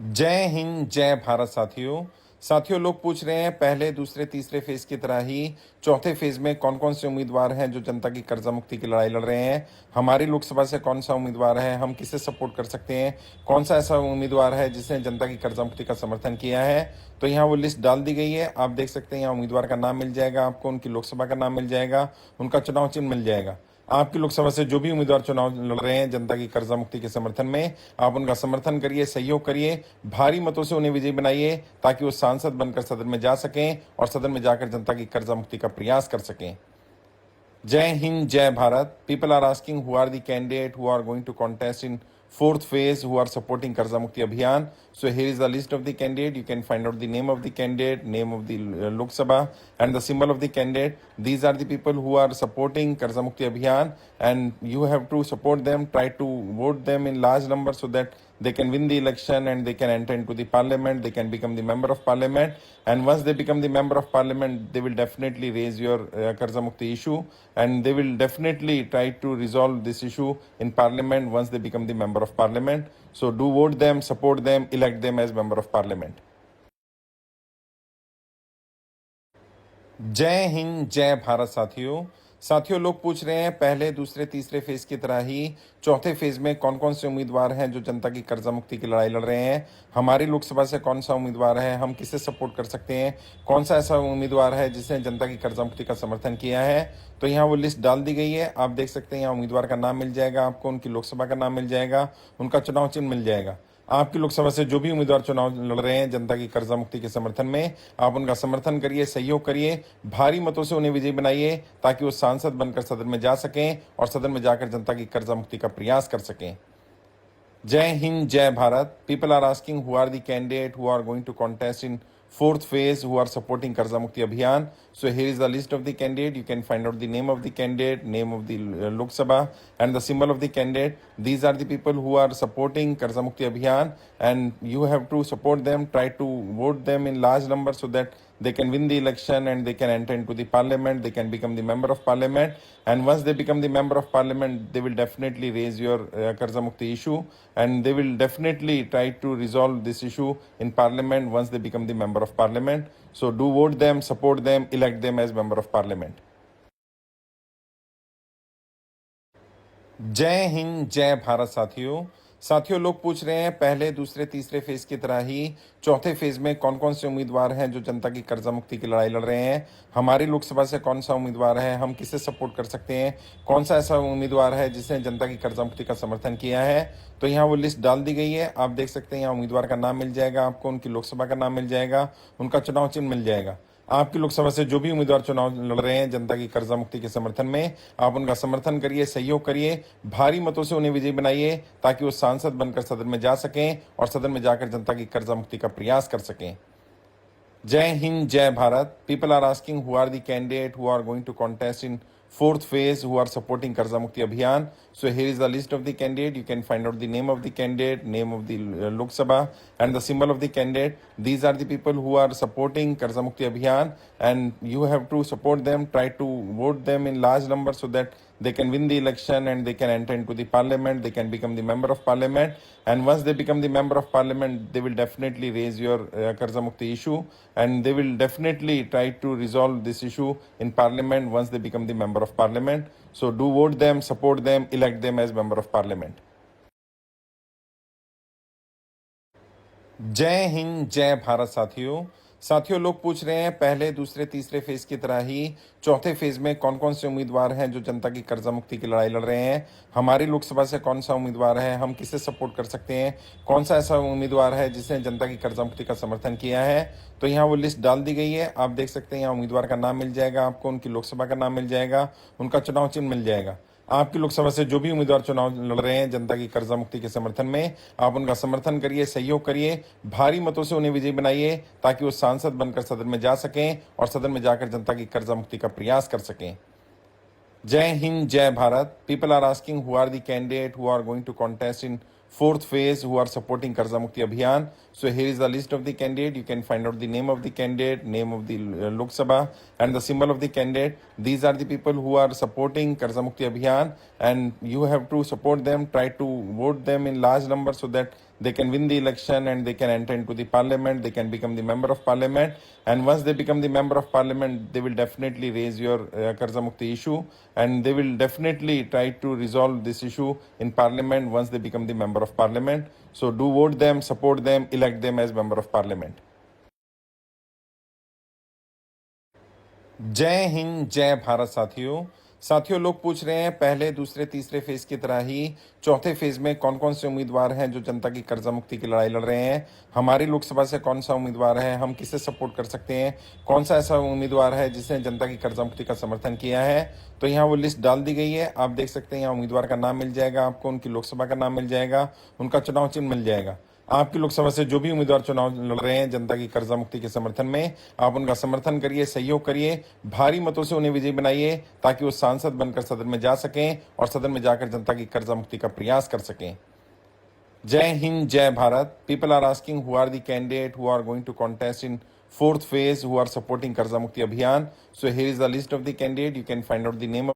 जय हिंद जय भारत साथियों लोग पूछ रहे हैं पहले दूसरे तीसरे फेज की तरह ही चौथे फेज में कौन कौन से उम्मीदवार हैं जो जनता की कर्जा मुक्ति की लड़ाई लड़ रहे हैं। हमारी लोकसभा से कौन सा उम्मीदवार है, हम किसे सपोर्ट कर सकते हैं, कौन सा ऐसा उम्मीदवार है जिसने जनता की कर्जा मुक्ति का समर्थन किया है। तो यहाँ वो लिस्ट डाल दी गई है, आप देख सकते हैं। यहाँ उम्मीदवार का नाम मिल जाएगा आपको, उनकी लोकसभा का नाम मिल जाएगा, उनका चुनाव चिन्ह मिल जाएगा। आपकी लोकसभा से जो भी उम्मीदवार चुनाव लड़ रहे हैं जनता की कर्जा मुक्ति के समर्थन में, आप उनका समर्थन करिए, सहयोग करिए, भारी मतों से उन्हें विजयी बनाइए ताकि वो सांसद बनकर सदन में जा सकें और सदन में जाकर जनता की कर्जा मुक्ति का प्रयास कर सकें। जय हिंद जय Bharat. People are asking who are the candidate who are going to contest in fourth phase who are supporting Karza Mukti Abhiyan. So here is the list of the candidate. You can find out the name of the candidate, name of the Lok Sabha and the symbol of the candidate. These are the people who are supporting Karza Mukti Abhiyan, and you have to support them. Try to vote them in large numbers so that they can win the election and they can enter into the parliament. They can become the member of parliament, and once they become the member of parliament, they will definitely raise your Karza Mukti issue, and they will definitely try to resolve this issue in parliament once they become the member of parliament. So do vote them, support them, elect them as member of parliament. जय हिंद जय भारत साथियों लोग पूछ रहे हैं पहले दूसरे तीसरे फेज की तरह ही चौथे फेज में कौन कौन से उम्मीदवार हैं जो जनता की कर्जा मुक्ति की लड़ाई लड़ रहे हैं। हमारी लोकसभा से कौन सा उम्मीदवार है, हम किसे सपोर्ट कर सकते हैं, कौन सा ऐसा उम्मीदवार है जिसने जनता की कर्जा मुक्ति का समर्थन किया है। तो यहाँ वो लिस्ट डाल दी गई है, आप देख सकते हैं। यहाँ उम्मीदवार का नाम मिल जाएगा आपको, उनकी लोकसभा का नाम मिल जाएगा, उनका चुनाव चिन्ह मिल जाएगा। आपकी लोकसभा से जो भी उम्मीदवार चुनाव लड़ रहे हैं जनता की कर्जा मुक्ति के समर्थन में, आप उनका समर्थन करिए, सहयोग करिए, भारी मतों से उन्हें विजयी बनाइए ताकि वो सांसद बनकर सदन में जा सकें और सदन में जाकर जनता की कर्जा मुक्ति का प्रयास कर सकें। जय हिंद जय Bharat. People are asking who are the candidate who are going to contest in fourth phase who are supporting Karza Mukti Abhiyan. So here is the list of the candidate. You can find out the name of the candidate, name of the Lok Sabha and the symbol of the candidate. These are the people who are supporting Karza Mukti Abhiyan, and you have to support them. Try to vote them in large numbers so that they can win the election and they can enter into the parliament. They can become the member of parliament, and once they become the member of parliament, they will definitely raise your Karza Mukti issue, and they will definitely try to resolve this issue in parliament once they become the member of parliament. So do vote them, support them, elect them as member of parliament. जय हिंद जय भारत साथियों लोग पूछ रहे हैं पहले दूसरे तीसरे फेज की तरह ही चौथे फेज में कौन कौन से उम्मीदवार हैं जो जनता की कर्जा मुक्ति की लड़ाई लड़ रहे हैं। हमारी लोकसभा से कौन सा उम्मीदवार है, हम किसे सपोर्ट कर सकते हैं, कौन सा ऐसा उम्मीदवार है जिसने जनता की कर्जा मुक्ति का समर्थन किया है। तो यहाँ वो लिस्ट डाल दी गई है, आप देख सकते हैं। यहाँ उम्मीदवार का नाम मिल जाएगा आपको, उनकी लोकसभा का नाम मिल जाएगा, उनका चुनाव चिन्ह मिल जाएगा। आपकी लोकसभा से जो भी उम्मीदवार चुनाव लड़ रहे हैं जनता की कर्जा मुक्ति के समर्थन में, आप उनका समर्थन करिए, सहयोग करिए, भारी मतों से उन्हें विजयी बनाइए ताकि वो सांसद बनकर सदन में जा सकें और सदन में जाकर जनता की कर्जा मुक्ति का प्रयास कर सकें। जय हिंद जय Bharat. People are asking who are the candidate who are going to contest in fourth phase who are supporting Karza Mukti Abhiyan. So here is the list of the candidate. You can find out the name of the candidate, name of the Lok Sabha and the symbol of the candidate. These are the people who are supporting Karza Mukti Abhiyan, and you have to support them. Try to vote them in large numbers so that they can win the election and they can enter into the parliament. They can become the member of parliament, and once they become the member of parliament, they will definitely raise your Karza Mukti issue, and they will definitely try to resolve this issue in parliament once they become the member of parliament. So do vote them, support them, elect them as member of parliament. जय हिंद जय भारत साथियों लोग पूछ रहे हैं पहले दूसरे तीसरे फेज की तरह ही चौथे फेज में कौन कौन से उम्मीदवार हैं जो जनता की कर्जा मुक्ति की लड़ाई लड़ रहे हैं। हमारी लोकसभा से कौन सा उम्मीदवार है, हम किसे सपोर्ट कर सकते हैं, कौन सा ऐसा उम्मीदवार है जिसने जनता की कर्जा मुक्ति का समर्थन किया है। तो यहाँ वो लिस्ट डाल दी गई है, आप देख सकते हैं। यहाँ उम्मीदवार का नाम मिल जाएगा आपको, उनकी लोकसभा का नाम मिल जाएगा, उनका चुनाव चिन्ह मिल जाएगा। आपकी लोकसभा से जो भी उम्मीदवार चुनाव लड़ रहे हैं जनता की कर्जा मुक्ति के समर्थन में, आप उनका समर्थन करिए, सहयोग करिए, भारी मतों से उन्हें विजयी बनाइए ताकि वो सांसद बनकर सदन में जा सकें और सदन में जाकर जनता की कर्जा मुक्ति का प्रयास कर सकें। जय हिंद जय Bharat. People are asking who are the candidate who are going to contest in fourth phase who are supporting Karza Mukti Abhiyan. So here is the list of the candidate. You can find out the name of the candidate, name of the Lok Sabha and the symbol of the candidate. These are the people who are supporting Karza Mukti Abhiyan, and you have to support them. Try to vote them in large numbers so that they can win the election and they can enter into the parliament, they can become the member of parliament, and once they become the member of parliament, they will definitely raise your Karza Mukti issue, and they will definitely try to resolve this issue in parliament once they become the member of parliament. So do vote them, support them, elect them as member of parliament. जय हिंद, जय भारत। साथियों लोग पूछ रहे हैं पहले दूसरे तीसरे फेज की तरह ही चौथे फेज में कौन कौन से उम्मीदवार हैं जो जनता की कर्जा मुक्ति की लड़ाई लड़ रहे हैं। हमारी लोकसभा से कौन सा उम्मीदवार है, हम किसे सपोर्ट कर सकते हैं, कौन सा ऐसा उम्मीदवार है जिसने जनता की कर्जा मुक्ति का समर्थन किया है। तो यहाँ वो लिस्ट डाल दी गई है, आप देख सकते हैं। यहाँ उम्मीदवार का नाम मिल जाएगा आपको, उनकी लोकसभा का नाम मिल जाएगा, उनका चुनाव चिन्ह मिल जाएगा। आपकी लोकसभा से जो भी उम्मीदवार चुनाव लड़ रहे हैं जनता की कर्जा मुक्ति के समर्थन में, आप उनका समर्थन करिए, सहयोग करिए, भारी मतों से उन्हें विजयी बनाइए ताकि वो सांसद बनकर सदन में जा सकें और सदन में जाकर जनता की कर्जा मुक्ति का प्रयास कर सकें। जय हिंद, जय Bharat. People are asking who are the candidate who are going to contest in fourth phase who are supporting Karza Mukti Abhiyan. So here is the list of the candidate. You can find out the name of